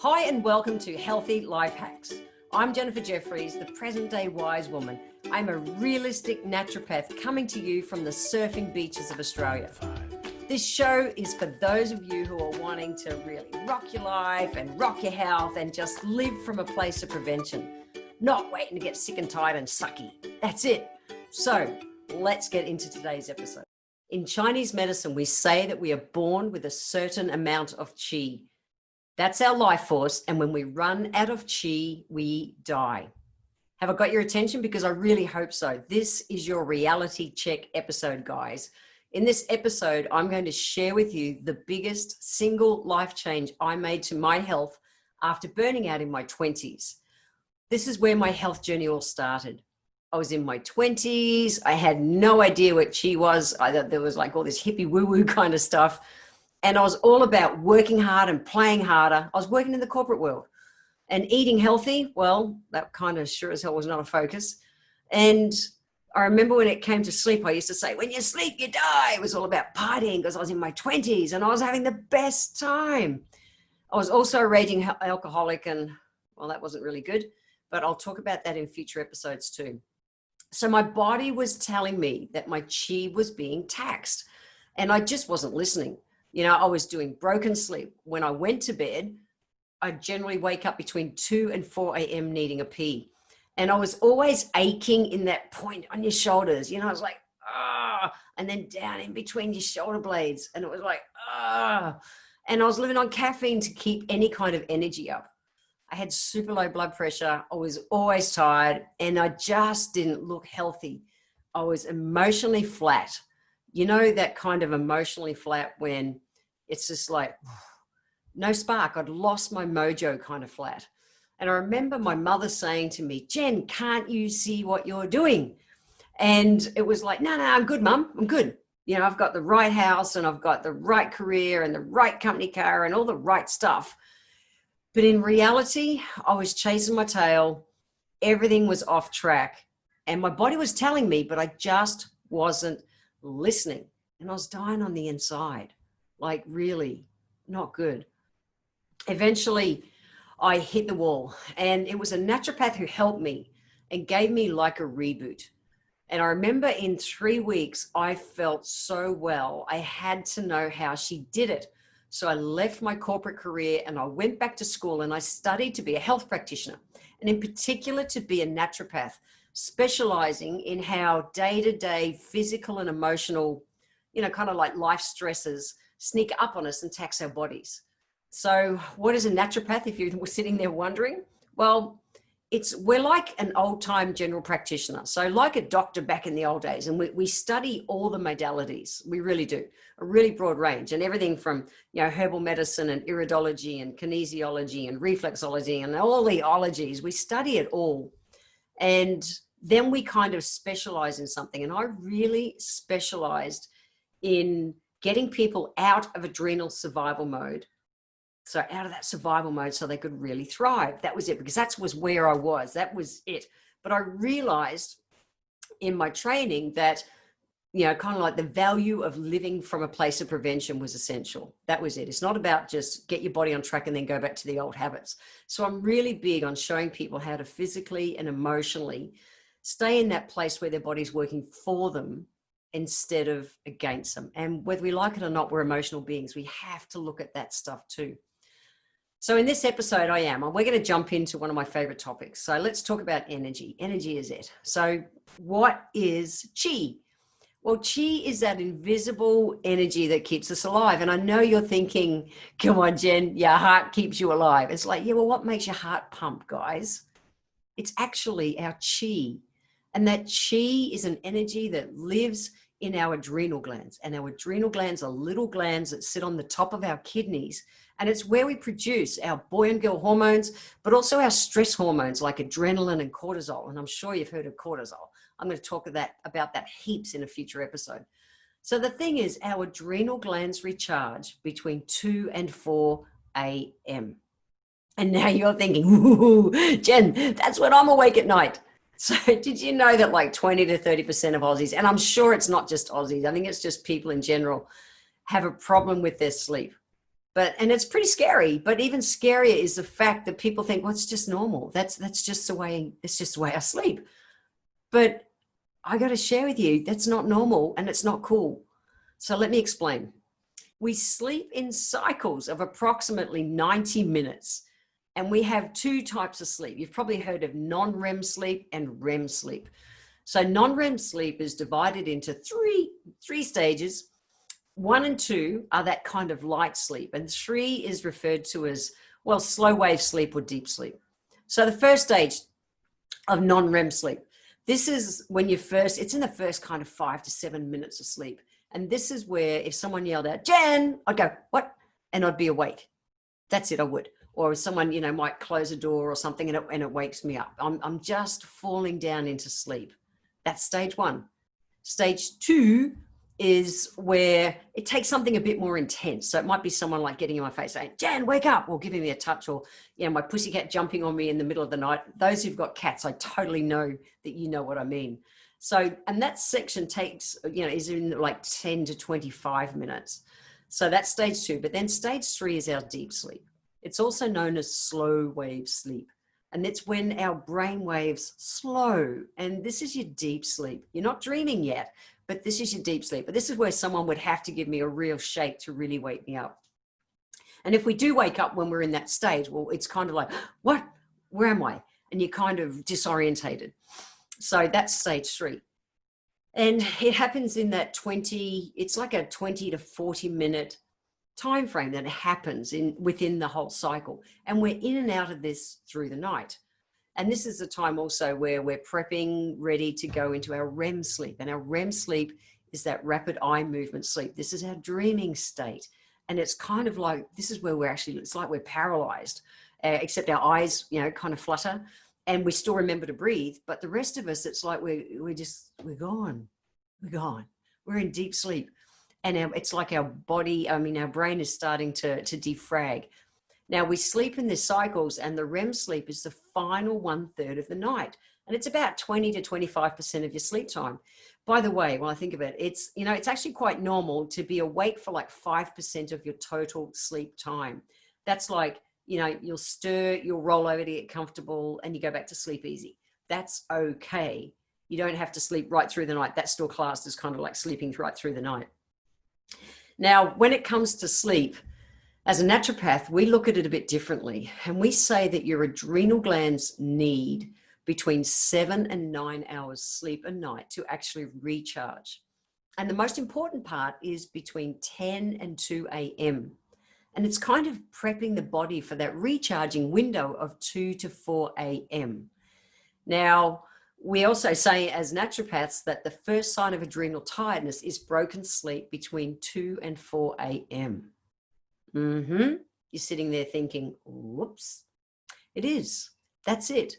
Hi and welcome to Healthy Life Hacks. I'm Jennifer Jefferies, the present day wise woman. I'm a realistic naturopath coming to you from the surfing beaches of Australia. This show is for those of you who are wanting to really rock your life and rock your health and just live from a place of prevention, not waiting to get sick and tired and sucky. That's it. So let's get into today's episode. In Chinese medicine, we say that we are born with a certain amount of qi. That's our life force. And when we run out of qi, we die. Have I got your attention? Because I really hope so. This is your reality check episode, guys. In this episode, I'm going to share with you the biggest single life change I made to my health after burning out in my 20s. This is where my health journey all started. I was in my 20s. I had no idea what qi was. I thought there was like all this hippie woo-woo kind of stuff. And I was all about working hard and playing harder. I was working in the corporate world and eating healthy. Well, that kind of sure as hell was not a focus. And I remember when it came to sleep, I used to say, when you sleep, you die. It was all about partying because I was in my 20s and I was having the best time. I was also a raging alcoholic and, well, that wasn't really good, but I'll talk about that in future episodes too. So my body was telling me that my qi was being taxed and I just wasn't listening. You know, I was doing broken sleep. When I went to bed, I'd generally wake up between 2 and 4 a.m. needing a pee. And I was always aching in that point on your shoulders. You know, I was like, ah, and then down in between your shoulder blades. And it was like, ah. And I was living on caffeine to keep any kind of energy up. I had super low blood pressure. I was always tired and I just didn't look healthy. I was emotionally flat. You know, that kind of emotionally flat when it's just like no spark. I'd lost my mojo kind of flat. And I remember my mother saying to me, Jen, can't you see what you're doing? And it was like, no, I'm good, Mum. I'm good. You know, I've got the right house and I've got the right career and the right company car and all the right stuff. But in reality, I was chasing my tail. Everything was off track. And my body was telling me, but I just wasn't listening. And I was dying on the inside, like really not good. Eventually, I hit the wall and it was a naturopath who helped me and gave me like a reboot. And I remember in 3 weeks, I felt so well. I had to know how she did it. So I left my corporate career and I went back to school and I studied to be a health practitioner and in particular to be a naturopath, specializing in how day-to-day physical and emotional, you know, kind of like life stresses sneak up on us and tax our bodies. So what is a naturopath, if you were sitting there wondering? Well, we're like an old-time general practitioner. So like a doctor back in the old days, and we study all the modalities. We really do, a really broad range, and everything from, you know, herbal medicine and iridology and kinesiology and reflexology and all the ologies. We study it all. And then we kind of specialize in something. And I really specialized in getting people out of adrenal survival mode. So out of that survival mode so they could really thrive. That was it, because that was where I was. That was it. But I realized in my training that, you know, kind of like the value of living from a place of prevention was essential. That was it. It's not about just get your body on track and then go back to the old habits. So I'm really big on showing people how to physically and emotionally stay in that place where their body's working for them instead of against them. And whether we like it or not, we're emotional beings. We have to look at that stuff too. So in this episode, we're going to jump into one of my favorite topics. So let's talk about energy. Energy is it. So what is qi? Well, qi is that invisible energy that keeps us alive. And I know you're thinking, come on, Jen, your heart keeps you alive. It's like, yeah, well, what makes your heart pump, guys? It's actually our qi. And that qi is an energy that lives in our adrenal glands. And our adrenal glands are little glands that sit on the top of our kidneys. And it's where we produce our boy and girl hormones, but also our stress hormones like adrenaline and cortisol. And I'm sure you've heard of cortisol. I'm going to talk about that heaps in a future episode. So the thing is, our adrenal glands recharge between 2 and 4 a.m. And now you're thinking, ooh, Jen, that's when I'm awake at night. So did you know that like 20 to 30% of Aussies, and I'm sure it's not just Aussies, I think it's just people in general, have a problem with their sleep. And it's pretty scary, but even scarier is the fact that people think, well, it's just normal. It's just the way I sleep. But I got to share with you, that's not normal and it's not cool. So let me explain. We sleep in cycles of approximately 90 minutes, and we have two types of sleep. You've probably heard of non-REM sleep and REM sleep. So non-REM sleep is divided into three stages. 1 and 2 are that kind of light sleep, and 3 is referred to as, well, slow wave sleep or deep sleep. So the first stage of non-REM sleep, this is when it's in the first kind of 5 to 7 minutes of sleep. And this is where if someone yelled out, Jen, I'd go, what? And I'd be awake. That's it, I would. Or someone, might close a door or something and it wakes me up. I'm just falling down into sleep. That's stage 1. Stage 2 is where it takes something a bit more intense. So it might be someone like getting in my face saying, Jan, wake up, or giving me a touch, or, my pussycat jumping on me in the middle of the night. Those who've got cats, I totally know that you know what I mean. So, and that section takes, is in like 10 to 25 minutes. So that's stage 2. But then stage 3 is our deep sleep. It's also known as slow wave sleep. And it's when our brain waves slow. And this is your deep sleep. You're not dreaming yet, but this is your deep sleep. But this is where someone would have to give me a real shake to really wake me up. And if we do wake up when we're in that stage, well, it's kind of like, what? Where am I? And you're kind of disorientated. So that's stage 3. And it happens in that it's like a 20 to 40 minute time frame that happens within the whole cycle. And we're in and out of this through the night. And this is the time also where we're prepping, ready to go into our REM sleep. And our REM sleep is that rapid eye movement sleep. This is our dreaming state. And it's kind of like, this is where it's like we're paralyzed, except our eyes, kind of flutter and we still remember to breathe. But the rest of us, it's like we're gone. We're in deep sleep. And it's like our body, our brain is starting to defrag. Now we sleep in these cycles, and the REM sleep is the final 1/3 of the night. And it's about 20 to 25% of your sleep time. By the way, when I think of it, it's actually quite normal to be awake for like 5% of your total sleep time. That's like, you'll stir, you'll roll over to get comfortable, and you go back to sleep easy. That's okay. You don't have to sleep right through the night. That's still classed as kind of like sleeping right through the night. Now, when it comes to sleep, as a naturopath, we look at it a bit differently. And we say that your adrenal glands need between 7 and 9 hours sleep a night to actually recharge. And the most important part is between 10 and 2 a.m. And it's kind of prepping the body for that recharging window of 2 to 4 a.m. Now, we also say as naturopaths that the first sign of adrenal tiredness is broken sleep between 2 and 4 a.m. You're sitting there thinking, whoops. It is. That's it.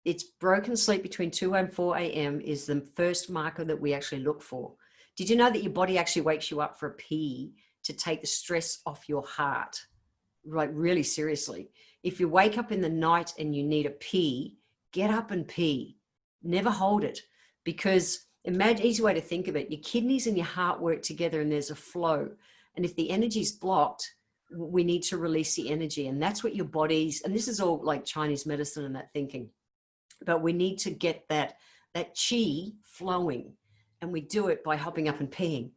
It's broken sleep between 2 and 4 a.m. is the first marker that we actually look for. Did you know that your body actually wakes you up for a pee to take the stress off your heart? Like, really seriously. If you wake up in the night and you need a pee, get up and pee. Never hold it, because imagine, easy way to think of it, your kidneys and your heart work together and there's a flow. And if the energy's blocked, we need to release the energy. And that's what your body's, and this is all like Chinese medicine and that thinking, but we need to get that qi flowing, and we do it by hopping up and peeing.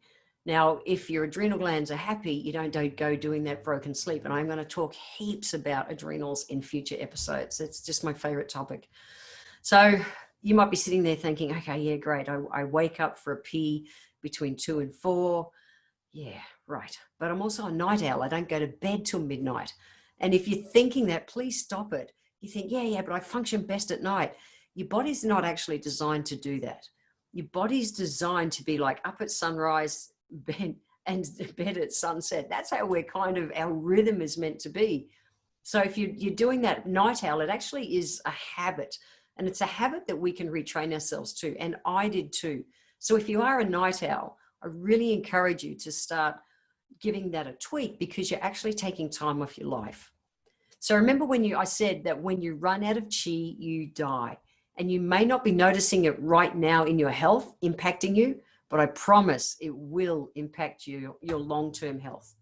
Now, if your adrenal glands are happy, you don't go doing that broken sleep. And I'm going to talk heaps about adrenals in future episodes. It's just my favorite topic. So you might be sitting there thinking, okay, yeah, great. I wake up for a pee between 2 and 4. Yeah, right. But I'm also a night owl. I don't go to bed till midnight. And if you're thinking that, please stop it. You think, yeah, but I function best at night. Your body's not actually designed to do that. Your body's designed to be like up at sunrise, bed at sunset. That's how our rhythm is meant to be. So if you're doing that night owl, it actually is a habit. And it's a habit that we can retrain ourselves to. And I did too. So if you are a night owl, I really encourage you to start giving that a tweak, because you're actually taking time off your life. So remember I said that when you run out of chi, you die. And you may not be noticing it right now in your health impacting you, but I promise it will impact your long-term health.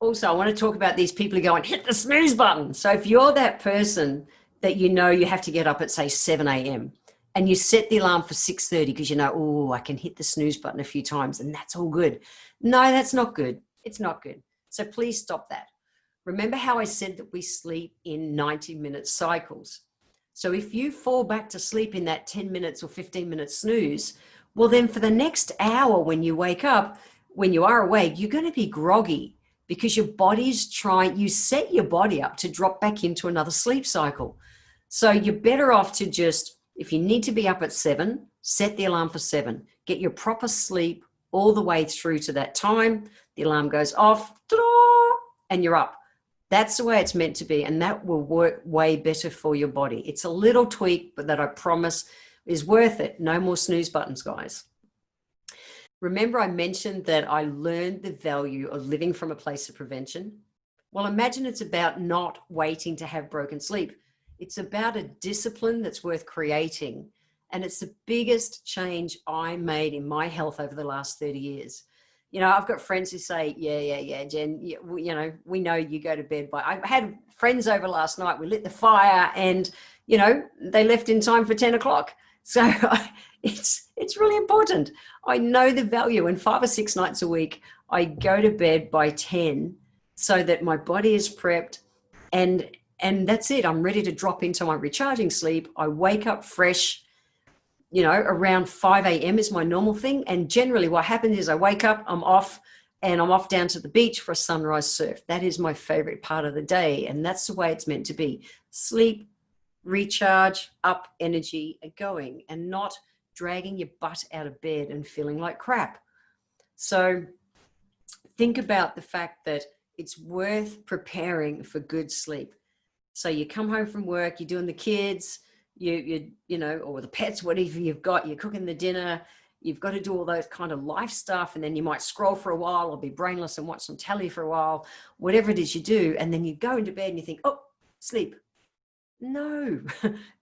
Also, I want to talk about these people who go and hit the snooze button. So if you're that person that you know you have to get up at, say, 7 a.m. and you set the alarm for 6:30 because you know, oh, I can hit the snooze button a few times and that's all good. No, that's not good. It's not good. So please stop that. Remember how I said that we sleep in 90-minute cycles. So if you fall back to sleep in that 10 minutes or 15 minutes snooze, well, then for the next hour when you wake up, when you are awake, you're going to be groggy because your body's trying, you set your body up to drop back into another sleep cycle. So you're better off to just, if you need to be up at 7, set the alarm for 7. Get your proper sleep all the way through to that time. The alarm goes off, and you're up. That's the way it's meant to be, and that will work way better for your body. It's a little tweak, but that I promise is worth it. No more snooze buttons, guys. Remember I mentioned that I learned the value of living from a place of prevention? Well, imagine it's about not waiting to have broken sleep. It's about a discipline that's worth creating, and it's the biggest change I made in my health over the last 30 years. You know, I've got friends who say, yeah, Jen, we know you go to bed by, I had friends over last night, we lit the fire and, you know, they left in time for 10 o'clock. So it's really important. I know the value, and 5 or 6 nights a week, I go to bed by 10 so that my body is prepped and that's it. I'm ready to drop into my recharging sleep. I wake up fresh. You know, around 5 a.m. is my normal thing. And generally what happens is I wake up, I'm off down to the beach for a sunrise surf. That is my favorite part of the day. And that's the way it's meant to be. Sleep, recharge, up energy, and going, and not dragging your butt out of bed and feeling like crap. So think about the fact that it's worth preparing for good sleep. So you come home from work, you're doing the kids, you know, or the pets, whatever you've got, you're cooking the dinner, you've got to do all those kind of life stuff. And then you might scroll for a while or be brainless and watch some telly for a while, whatever it is you do. And then you go into bed and you think, oh, sleep. No,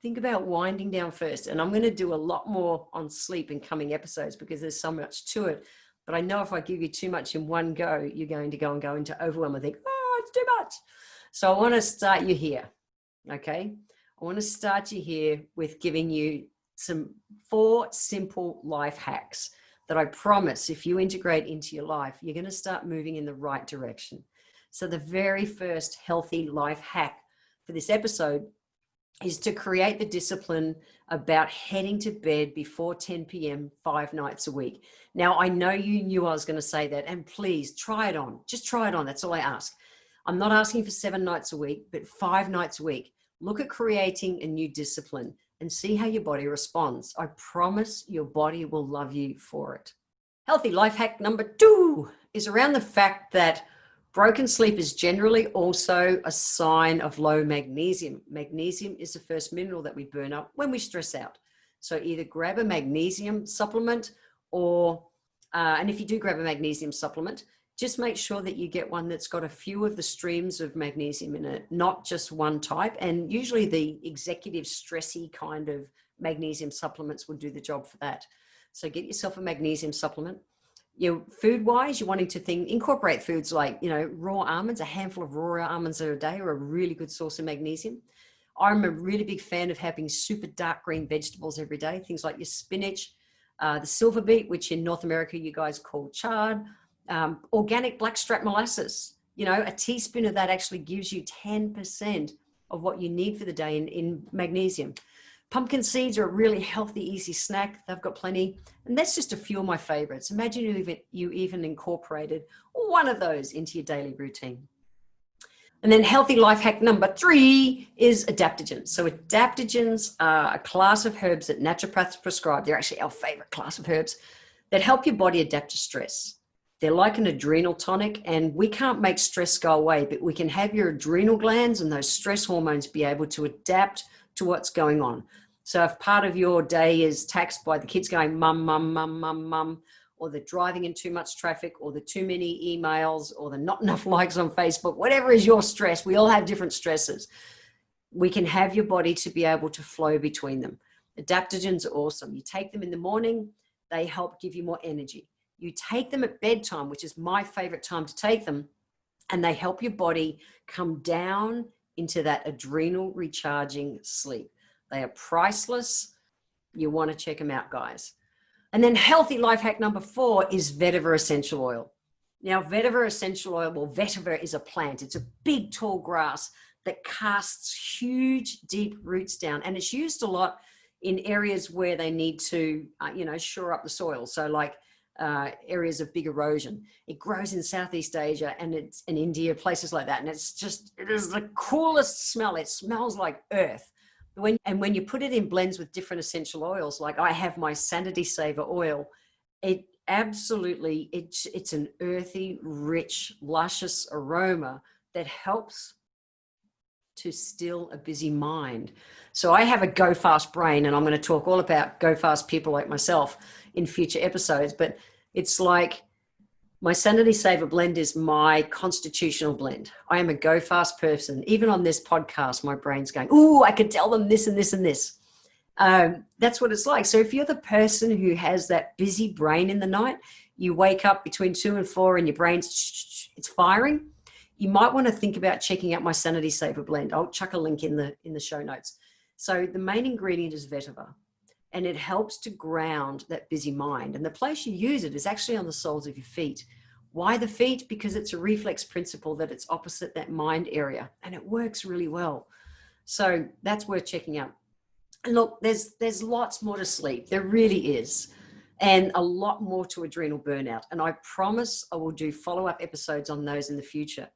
think about winding down first. And I'm going to do a lot more on sleep in coming episodes because there's so much to it. But I know if I give you too much in one go, you're going to go into overwhelm and think, oh, it's too much. So I want to start you here. Okay. I want to start you here with giving you some 4 simple life hacks that I promise if you integrate into your life, you're going to start moving in the right direction. So the very first healthy life hack for this episode is to create the discipline about heading to bed before 10 p.m. 5 nights a week. Now, I know you knew I was going to say that, and please try it on. Just try it on. That's all I ask. I'm not asking for 7 nights a week, but 5 nights a week. Look at creating a new discipline and see how your body responds. I promise your body will love you for it. Healthy life hack number 2 is around the fact that broken sleep is generally also a sign of low magnesium. Magnesium is the first mineral that we burn up when we stress out. So either grab a magnesium supplement or, and if you do grab a magnesium supplement, just make sure that you get one that's got a few of the streams of magnesium in it, not just one type. And usually the executive stressy kind of magnesium supplements will do the job for that. So get yourself a magnesium supplement. Food wise, you're wanting to incorporate foods like, you know, raw almonds. A handful of raw almonds a day are a really good source of magnesium. I'm a really big fan of having super dark green vegetables every day. Things like your spinach, the silver beet, which in North America you guys call chard. Organic blackstrap molasses, you know, a teaspoon of that actually gives you 10% of what you need for the day in magnesium. Pumpkin seeds are a really healthy, easy snack. They've got plenty. And that's just a few of my favorites. Imagine you even incorporated one of those into your daily routine. And then healthy life hack number 3 is adaptogens. So adaptogens are a class of herbs that naturopaths prescribe. They're actually our favorite class of herbs that help your body adapt to stress. They're like an adrenal tonic, and we can't make stress go away, but we can have your adrenal glands and those stress hormones be able to adapt to what's going on. So if part of your day is taxed by the kids going, mum, mum, mum, mum, mum, or the driving in too much traffic, or the too many emails, or the not enough likes on Facebook, whatever is your stress, we all have different stresses. We can have your body to be able to flow between them. Adaptogens are awesome. You take them in the morning, they help give you more energy. You take them at bedtime, which is my favorite time to take them, and they help your body come down into that adrenal recharging sleep. They are priceless. You want to check them out, guys. And then healthy life hack number 4 is vetiver essential oil. Now, vetiver essential oil, well, vetiver is a plant. It's a big, tall grass that casts huge, deep roots down. And it's used a lot in areas where they need to, shore up the soil. So like areas of big erosion. It grows in Southeast Asia and it's in India, places like that. And it is the coolest smell. It smells like earth. When you put it in blends with different essential oils, like I have my Sanity Saver oil, it absolutely, it's an earthy, rich, luscious aroma that helps to still a busy mind. So I have a go fast brain, and I'm going to talk all about go fast people like myself in future episodes, but it's like my Sanity Saver blend is my constitutional blend. I am a go fast person. Even on this podcast, my brain's going, ooh, I could tell them this and this and this. That's what it's like. So if you're the person who has that busy brain in the night, you wake up between 2 and 4 and your brain's it's firing, you might want to think about checking out my Sanity Saver blend. I'll chuck a link in the show notes. So the main ingredient is vetiver, and it helps to ground that busy mind. And the place you use it is actually on the soles of your feet. Why the feet? Because it's a reflex principle that it's opposite that mind area, and it works really well. So that's worth checking out. And look, there's lots more to sleep. There really is. And a lot more to adrenal burnout. And I promise I will do follow-up episodes on those in the future.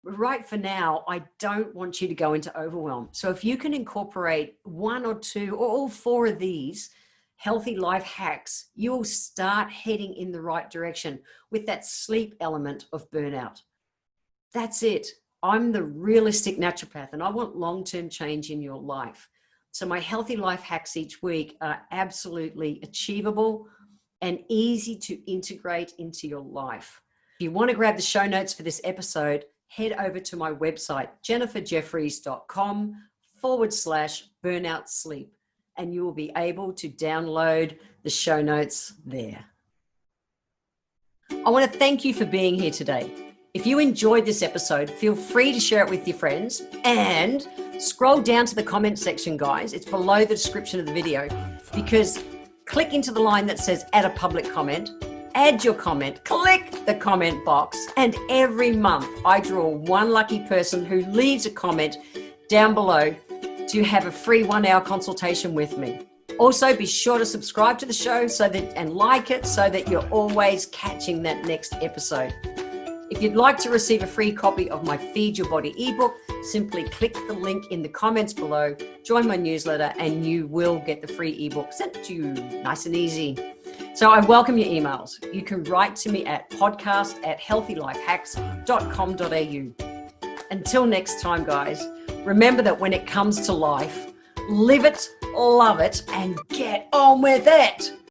But right for now, I don't want you to go into overwhelm. So if you can incorporate 1 or 2 or all 4 of these healthy life hacks, you'll start heading in the right direction with that sleep element of burnout. That's it. I'm the realistic naturopath, and I want long-term change in your life. So my healthy life hacks each week are absolutely achievable and easy to integrate into your life. If you want to grab the show notes for this episode, head over to my website, jenniferjeffries.com/burnout sleep, and you will be able to download the show notes there. I want to thank you for being here today. If you enjoyed this episode, feel free to share it with your friends, and scroll down to the comment section, guys. It's below the description of the video, because click into the line that says add a public comment, add your comment, click the comment box, and every month I draw one lucky person who leaves a comment down below to have a free 1-hour consultation with me. Also, be sure to subscribe to the show and like it so that you're always catching that next episode. If you'd like to receive a free copy of my Feed Your Body ebook, simply click the link in the comments below, join my newsletter, and you will get the free ebook sent to you nice and easy. So I welcome your emails. You can write to me at podcast@healthylifehacks.com.au. Until next time, guys, remember that when it comes to life, live it, love it, and get on with it.